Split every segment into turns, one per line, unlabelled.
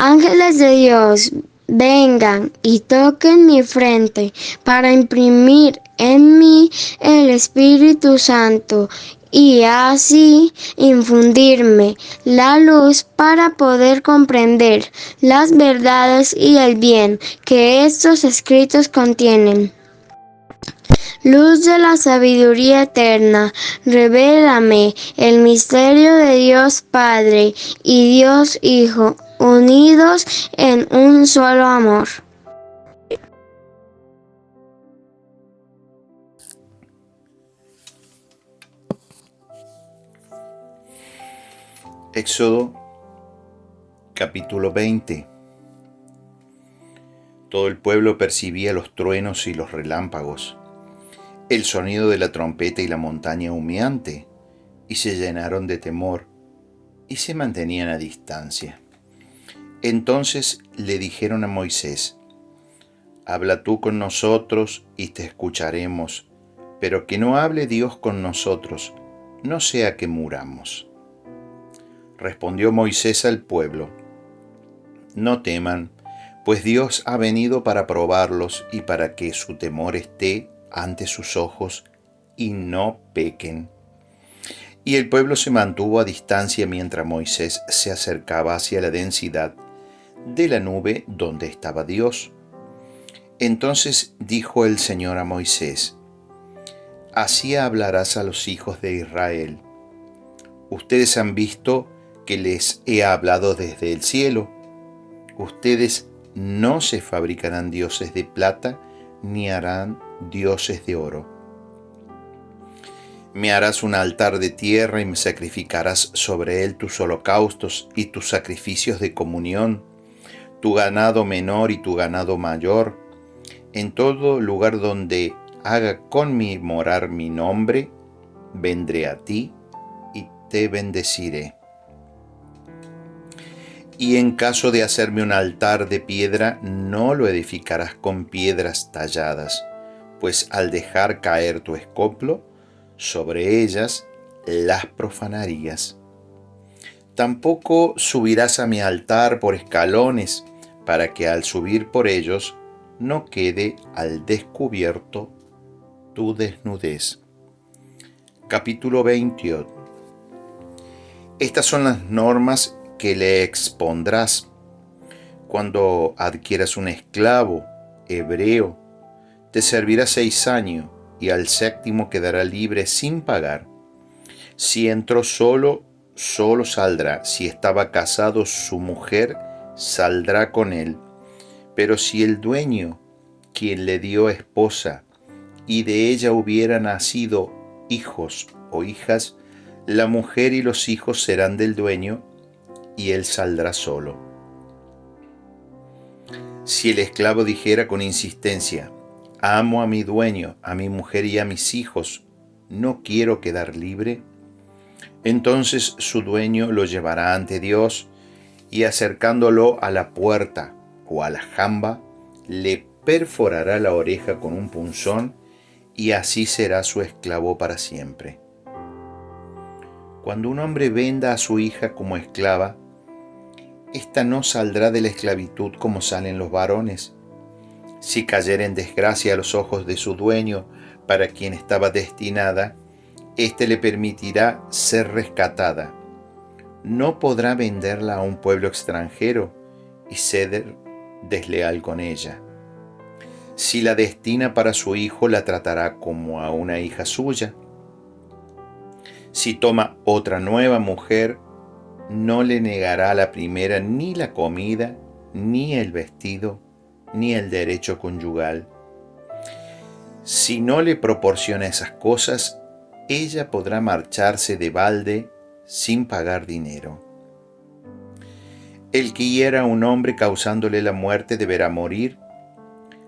Ángeles de Dios, vengan y toquen mi frente para imprimir en mí el Espíritu Santo y así infundirme la luz para poder comprender las verdades y el bien que estos escritos contienen. Luz de la sabiduría eterna, revélame el misterio de Dios Padre y Dios Hijo, unidos en un solo amor.
Éxodo capítulo 20. Todo el pueblo percibía los truenos y los relámpagos, el sonido de la trompeta y la montaña humeante, y se llenaron de temor y se mantenían a distancia. Entonces le dijeron a Moisés: habla tú con nosotros y te escucharemos, pero que no hable Dios con nosotros, no sea que muramos. Respondió Moisés al pueblo: no teman, pues Dios ha venido para probarlos y para que su temor esté ante sus ojos y no pequen. Y el pueblo se mantuvo a distancia mientras Moisés se acercaba hacia la densidad de la nube donde estaba Dios. Entonces dijo el Señor a Moisés: así hablarás a los hijos de Israel. Ustedes han visto que les he hablado desde el cielo. Ustedes no se fabricarán dioses de plata, ni harán dioses de oro. Me harás un altar de tierra y me sacrificarás sobre él tus holocaustos y tus sacrificios de comunión, tu ganado menor y tu ganado mayor. En todo lugar donde haga con mi morar mi nombre, vendré a ti y te bendeciré. Y en caso de hacerme un altar de piedra, no lo edificarás con piedras talladas, pues al dejar caer tu escoplo, sobre ellas las profanarías. Tampoco subirás a mi altar por escalones, para que al subir por ellos no quede al descubierto tu desnudez. Capítulo 28. Estas son las normas que le expondrás cuando adquieras un esclavo hebreo. Te servirá 6 años y al 7º quedará libre sin pagar. Si entró solo, solo saldrá. Si estaba casado, su mujer saldrá con él. Pero si el dueño, quien le dio esposa, y de ella hubiera nacido hijos o hijas, la mujer y los hijos serán del dueño, y él saldrá solo. Si el esclavo dijera con insistencia: amo a mi dueño, a mi mujer y a mis hijos, no quiero quedar libre, entonces su dueño lo llevará ante Dios y acercándolo a la puerta o a la jamba, le perforará la oreja con un punzón y así será su esclavo para siempre. Cuando un hombre venda a su hija como esclava, ésta no saldrá de la esclavitud como salen los varones. Si cayera en desgracia a los ojos de su dueño, para quien estaba destinada, éste le permitirá ser rescatada. No podrá venderla a un pueblo extranjero y ser desleal con ella. Si la destina para su hijo, la tratará como a una hija suya. Si toma otra nueva mujer, no le negará a la primera ni la comida, ni el vestido, ni el derecho conyugal. Si no le proporciona esas cosas, ella podrá marcharse de balde sin pagar dinero. El que hiera a un hombre causándole la muerte deberá morir.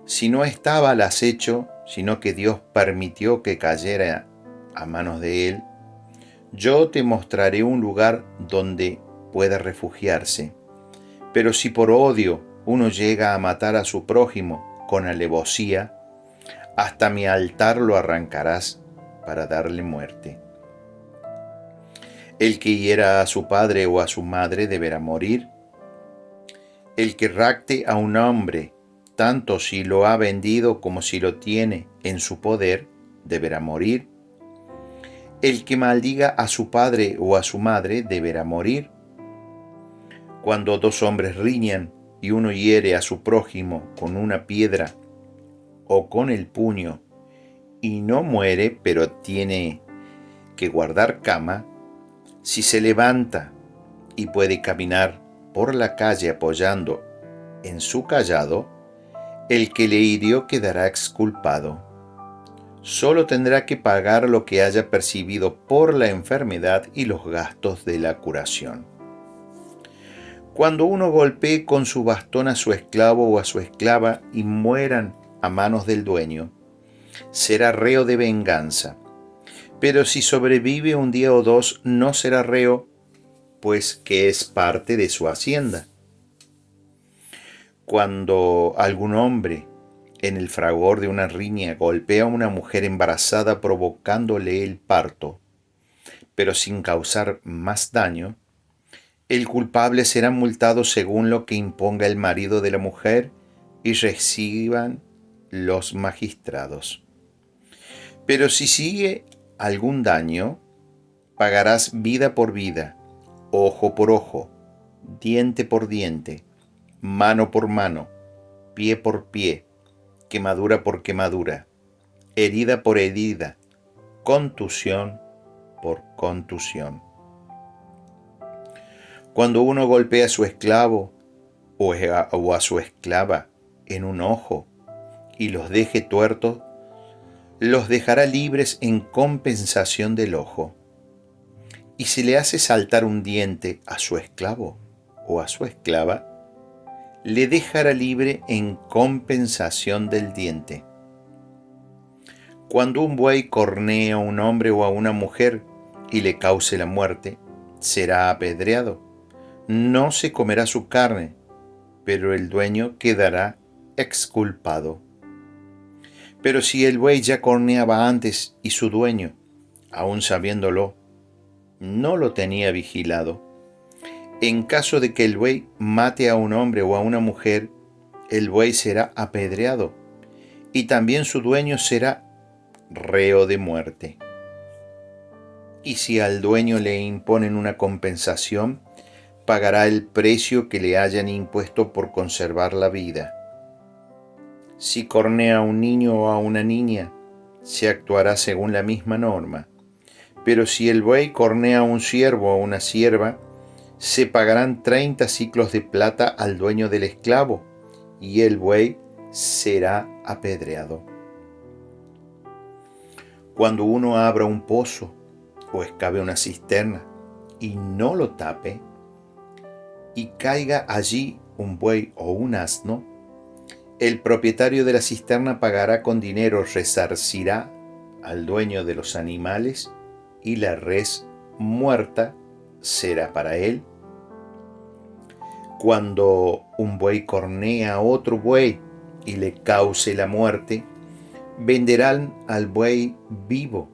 Si no estaba al acecho, sino que Dios permitió que cayera a manos de él, yo te mostraré un lugar donde pueda refugiarse. Pero si por odio uno llega a matar a su prójimo con alevosía, hasta mi altar lo arrancarás para darle muerte. El que hiera a su padre o a su madre deberá morir. El que rapte a un hombre, tanto si lo ha vendido como si lo tiene en su poder, deberá morir. El que maldiga a su padre o a su madre deberá morir. Cuando dos hombres riñan y uno hiere a su prójimo con una piedra o con el puño y no muere, pero tiene que guardar cama, si se levanta y puede caminar por la calle apoyando en su cayado, el que le hirió quedará exculpado. Solo tendrá que pagar lo que haya percibido por la enfermedad y los gastos de la curación. Cuando uno golpee con su bastón a su esclavo o a su esclava y mueran a manos del dueño, será reo de venganza. Pero si sobrevive un día o dos, no será reo, pues que es parte de su hacienda. Cuando algún hombre en el fragor de una riña golpea a una mujer embarazada provocándole el parto, pero sin causar más daño, el culpable será multado según lo que imponga el marido de la mujer y reciban los magistrados. Pero si sigue algún daño, pagarás vida por vida, ojo por ojo, diente por diente, mano por mano, pie por pie, quemadura por quemadura, herida por herida, contusión por contusión. Cuando uno golpea a su esclavo o a su esclava en un ojo y los deje tuertos, los dejará libres en compensación del ojo. Y si le hace saltar un diente a su esclavo o a su esclava, le dejará libre en compensación del diente. Cuando un buey cornea a un hombre o a una mujer y le cause la muerte, será apedreado. No se comerá su carne, pero el dueño quedará exculpado. Pero si el buey ya corneaba antes y su dueño, aun sabiéndolo, no lo tenía vigilado, en caso de que el buey mate a un hombre o a una mujer, el buey será apedreado y también su dueño será reo de muerte. Y si al dueño le imponen una compensación, pagará el precio que le hayan impuesto por conservar la vida. Si cornea a un niño o a una niña, se actuará según la misma norma. Pero si el buey cornea a un siervo o a una sierva, se pagarán 30 siclos de plata al dueño del esclavo, y el buey será apedreado. Cuando uno abra un pozo o excave una cisterna y no lo tape, y caiga allí un buey o un asno, el propietario de la cisterna pagará con dinero, resarcirá al dueño de los animales y la res muerta será para él. Cuando un buey cornea a otro buey y le cause la muerte, venderán al buey vivo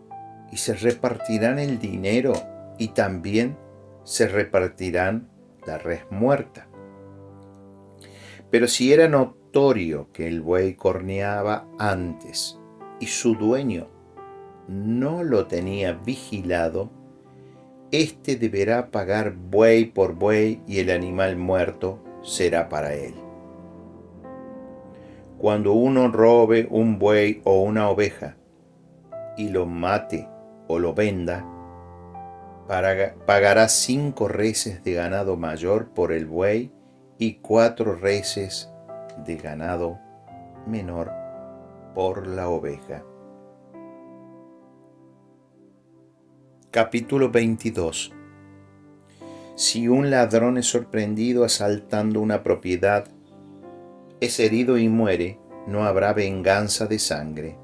y se repartirán el dinero y también se repartirán la res muerta. Pero si era notorio que el buey corneaba antes y su dueño no lo tenía vigilado, éste deberá pagar buey por buey y el animal muerto será para él. Cuando uno robe un buey o una oveja y lo mate o lo venda, pagará 5 reses de ganado mayor por el buey y 4 reses de ganado menor por la oveja. Capítulo 22. Si un ladrón es sorprendido asaltando una propiedad, es herido y muere, no habrá venganza de sangre.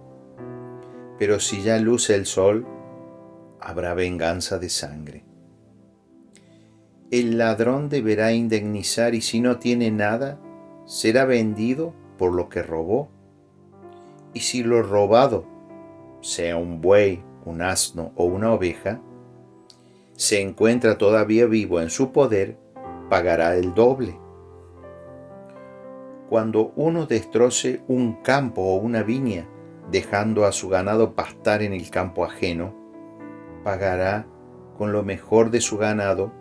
Pero si ya luce el sol, habrá venganza de sangre. El ladrón deberá indemnizar y si no tiene nada, será vendido por lo que robó. Y si lo robado, sea un buey, un asno o una oveja, se encuentra todavía vivo en su poder, pagará el doble. Cuando uno destroce un campo o una viña, dejando a su ganado pastar en el campo ajeno, pagará con lo mejor de su ganado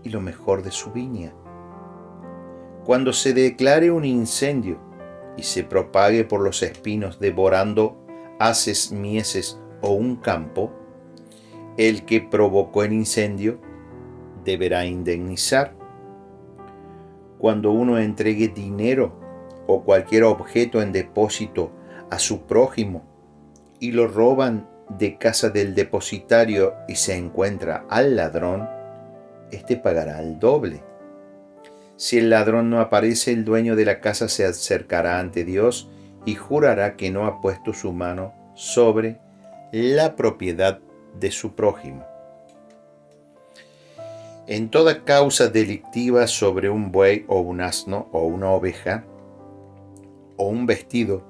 y lo mejor de su viña. Cuando se declare un incendio y se propague por los espinos devorando haces, mieses o un campo, el que provocó el incendio deberá indemnizar. Cuando uno entregue dinero o cualquier objeto en depósito a su prójimo y lo roban de casa del depositario y se encuentra al ladrón, éste pagará el doble. Si el ladrón no aparece, el dueño de la casa se acercará ante Dios y jurará que no ha puesto su mano sobre la propiedad de su prójimo. En toda causa delictiva sobre un buey o un asno o una oveja o un vestido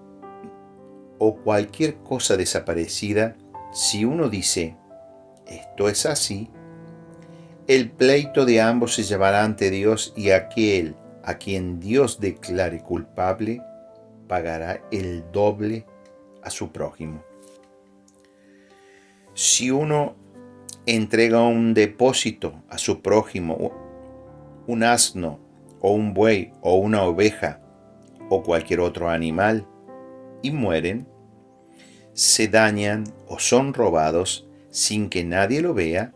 o cualquier cosa desaparecida, si uno dice, esto es así, el pleito de ambos se llevará ante Dios y aquel a quien Dios declare culpable pagará el doble a su prójimo. Si uno entrega un depósito a su prójimo, un asno o un buey o una oveja o cualquier otro animal, y mueren, se dañan o son robados sin que nadie lo vea,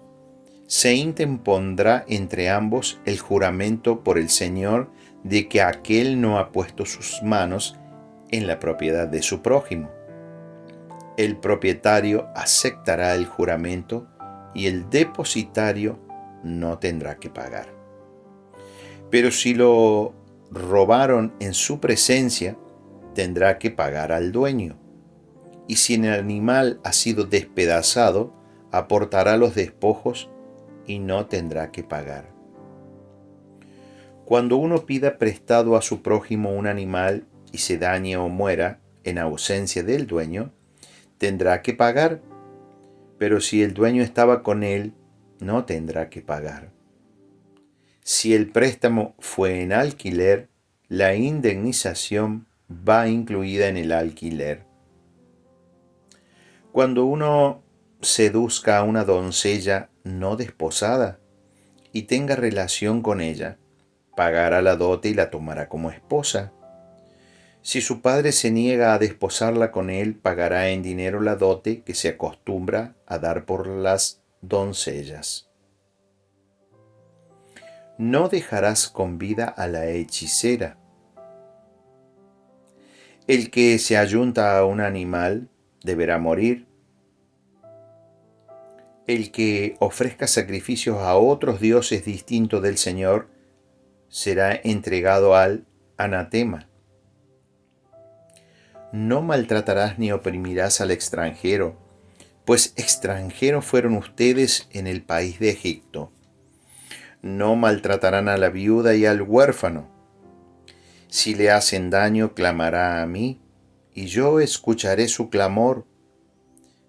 se interpondrá entre ambos el juramento por el Señor de que aquel no ha puesto sus manos en la propiedad de su prójimo. El propietario aceptará el juramento y el depositario no tendrá que pagar. Pero si lo robaron en su presencia, tendrá que pagar al dueño. Y si el animal ha sido despedazado, aportará los despojos y no tendrá que pagar. Cuando uno pida prestado a su prójimo un animal y se dañe o muera en ausencia del dueño, tendrá que pagar, pero si el dueño estaba con él, no tendrá que pagar. Si el préstamo fue en alquiler, la indemnización va incluida en el alquiler. Cuando uno seduzca a una doncella no desposada y tenga relación con ella, pagará la dote y la tomará como esposa. Si su padre se niega a desposarla con él, pagará en dinero la dote que se acostumbra a dar por las doncellas. No dejarás con vida a la hechicera. El que se ayunta a un animal deberá morir. El que ofrezca sacrificios a otros dioses distintos del Señor será entregado al anatema. No maltratarás ni oprimirás al extranjero, pues extranjeros fueron ustedes en el país de Egipto. No maltratarán a la viuda y al huérfano. Si le hacen daño, clamará a mí, y yo escucharé su clamor.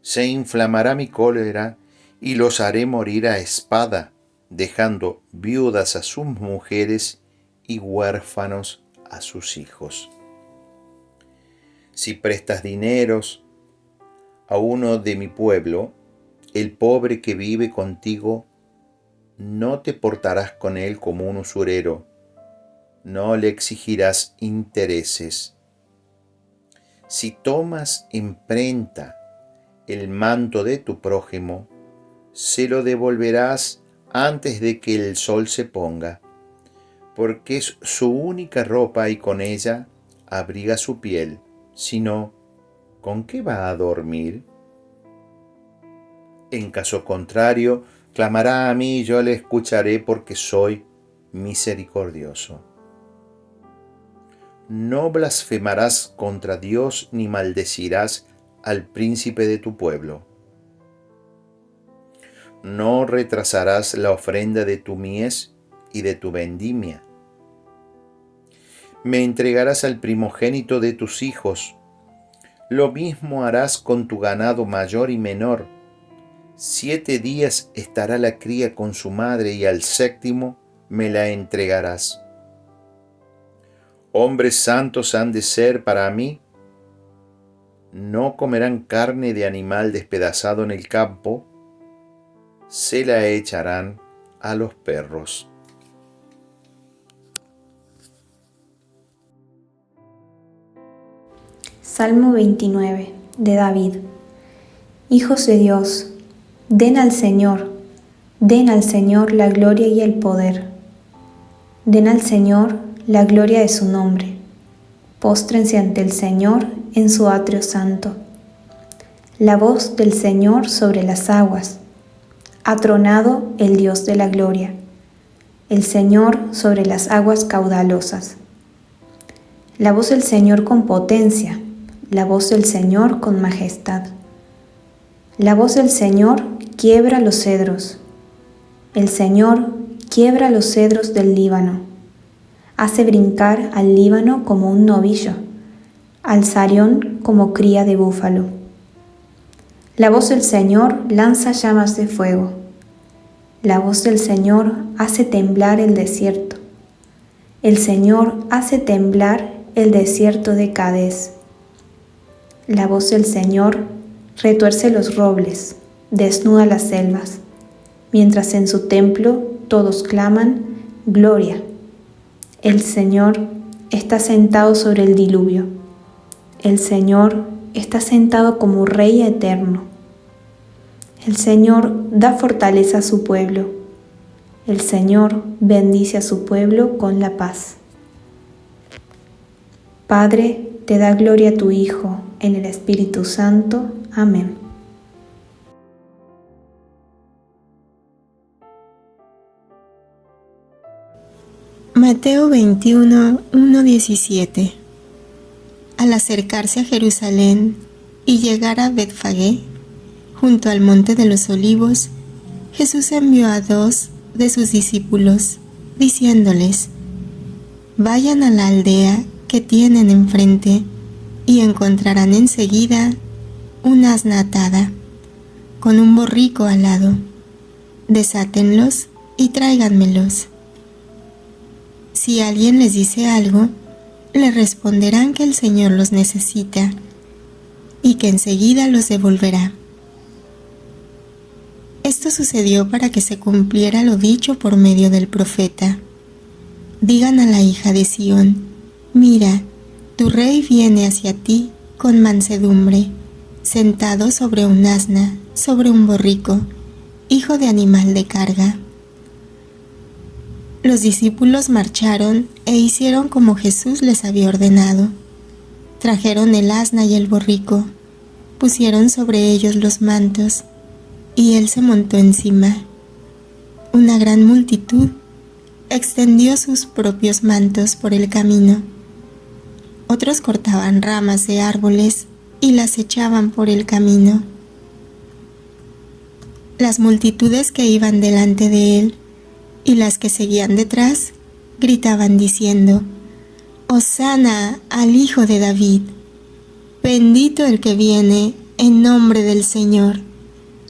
Se inflamará mi cólera, y los haré morir a espada, dejando viudas a sus mujeres y huérfanos a sus hijos. Si prestas dineros a uno de mi pueblo, el pobre que vive contigo, no te portarás con él como un usurero, no le exigirás intereses. Si tomas en prenda el manto de tu prójimo, se lo devolverás antes de que el sol se ponga, porque es su única ropa y con ella abriga su piel. Si no, ¿con qué va a dormir? En caso contrario, clamará a mí y yo le escucharé porque soy misericordioso. No blasfemarás contra Dios ni maldecirás al príncipe de tu pueblo. No retrasarás la ofrenda de tu mies y de tu vendimia. Me entregarás al primogénito de tus hijos. Lo mismo harás con tu ganado mayor y menor. 7 días estará la cría con su madre y al séptimo me la entregarás. Hombres santos han de ser para mí. No comerán carne de animal despedazado en el campo, se la echarán a los perros.
Salmo 29, de David. Hijos de Dios, den al Señor la gloria y el poder. Den al Señor la gloria de su nombre. Póstrense ante el Señor en su atrio santo. La voz del Señor sobre las aguas. Ha tronado el Dios de la gloria, el Señor sobre las aguas caudalosas. La voz del Señor con potencia, la voz del Señor con majestad. La voz del Señor quiebra los cedros. El Señor quiebra los cedros del Líbano. Hace brincar al Líbano como un novillo, al Sarión como cría de búfalo. La voz del Señor lanza llamas de fuego. La voz del Señor hace temblar el desierto. El Señor hace temblar el desierto de Cades. La voz del Señor retuerce los robles, desnuda las selvas, mientras en su templo todos claman, Gloria. El Señor está sentado sobre el diluvio. El Señor está sentado como Rey eterno. El Señor da fortaleza a su pueblo. El Señor bendice a su pueblo con la paz. Padre, te da gloria a tu Hijo, en el Espíritu Santo. Amén.
Mateo 21, 1-17. Al acercarse a Jerusalén y llegar a Betfagé, junto al monte de los Olivos, Jesús envió a 2 de sus discípulos, diciéndoles: Vayan a la aldea que tienen enfrente y encontrarán enseguida una asna atada, con un borrico al lado. Desátenlos y tráiganmelos. Si alguien les dice algo, le responderán que el Señor los necesita y que enseguida los devolverá. Esto sucedió para que se cumpliera lo dicho por medio del profeta. Digan a la hija de Sión: Mira, tu rey viene hacia ti con mansedumbre, sentado sobre un asna, sobre un borrico, hijo de animal de carga. Los discípulos marcharon e hicieron como Jesús les había ordenado. Trajeron el asna y el borrico, pusieron sobre ellos los mantos, y él se montó encima. Una gran multitud extendió sus propios mantos por el camino. Otros cortaban ramas de árboles y las echaban por el camino. Las multitudes que iban delante de él y las que seguían detrás gritaban diciendo: Hosana al Hijo de David, bendito el que viene en nombre del Señor,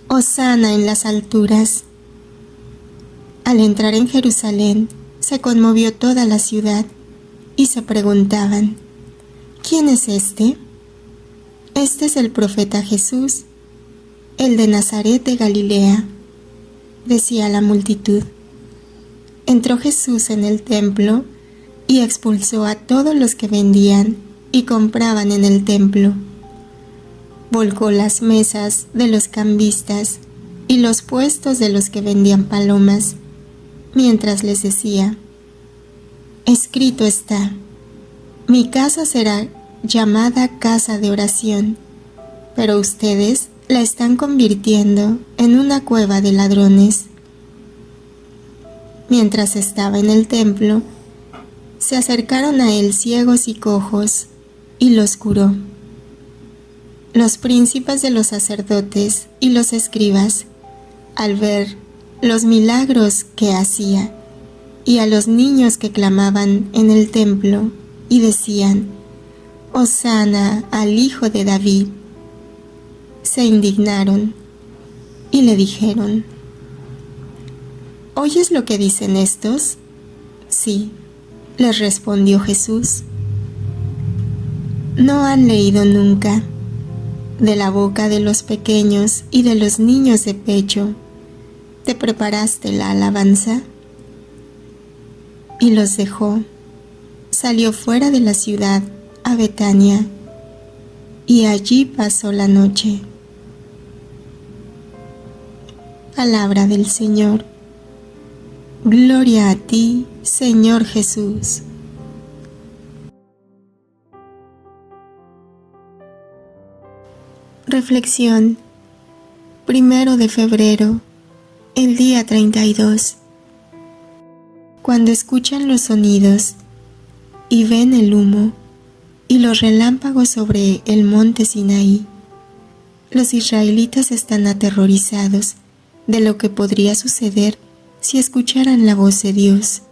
Hosana en las alturas. Al entrar en Jerusalén, se conmovió toda la ciudad y se preguntaban: ¿Quién es este? Este es el profeta Jesús, el de Nazaret de Galilea, decía la multitud. Entró Jesús en el templo y expulsó a todos los que vendían y compraban en el templo. Volcó las mesas de los cambistas y los puestos de los que vendían palomas, mientras les decía: Escrito está, mi casa será llamada casa de oración, pero ustedes la están convirtiendo en una cueva de ladrones. Mientras estaba en el templo, se acercaron a él ciegos y cojos, y los curó. Los príncipes de los sacerdotes y los escribas, al ver los milagros que hacía, y a los niños que clamaban en el templo, y decían: Hosana al Hijo de David, se indignaron y le dijeron: ¿Oyes lo que dicen estos? Sí, les respondió Jesús. no han leído nunca. De la boca de los pequeños y de los niños de pecho, ¿te preparaste la alabanza? Y los dejó. Salió fuera de la ciudad, a Betania, y allí pasó la noche. Palabra del Señor. Gloria a ti, Señor Jesús. Reflexión. 1 de febrero, el día 32. Cuando escuchan los sonidos y ven el humo y los relámpagos sobre el monte Sinaí, los israelitas están aterrorizados de lo que podría suceder si escucharan la voz de Dios,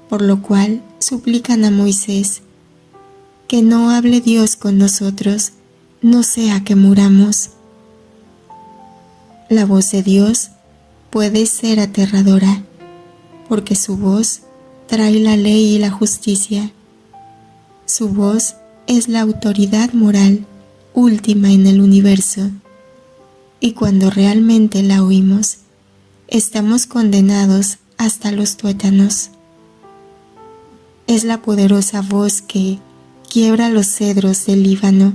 por lo cual suplican a Moisés que no hable Dios con nosotros, no sea que muramos. La voz de Dios puede ser aterradora, porque su voz trae la ley y la justicia. Su voz es la autoridad moral última en el universo, y cuando realmente la oímos, estamos condenados hasta los tuétanos. Es la poderosa voz que quiebra los cedros del Líbano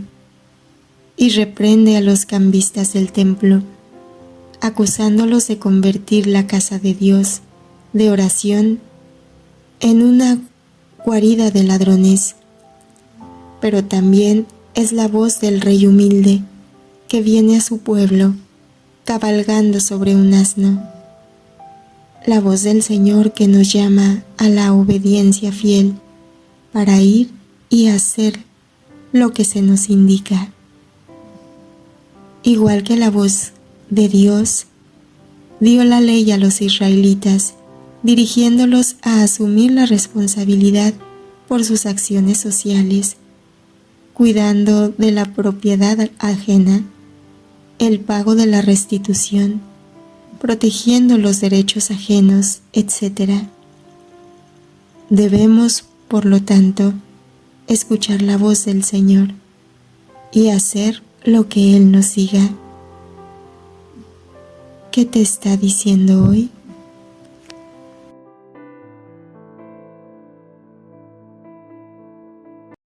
y reprende a los cambistas del templo, acusándolos de convertir la casa de Dios de oración en una guarida de ladrones. Pero también es la voz del Rey humilde que viene a su pueblo cabalgando sobre un asno. La voz del Señor que nos llama a la obediencia fiel para ir y hacer lo que se nos indica. Igual que la voz de Dios dio la ley a los israelitas, dirigiéndolos a asumir la responsabilidad por sus acciones sociales, cuidando de la propiedad ajena, el pago de la restitución, protegiendo los derechos ajenos, etc. Debemos, por lo tanto, escuchar la voz del Señor y hacer lo que Él nos diga. ¿Qué te está diciendo hoy?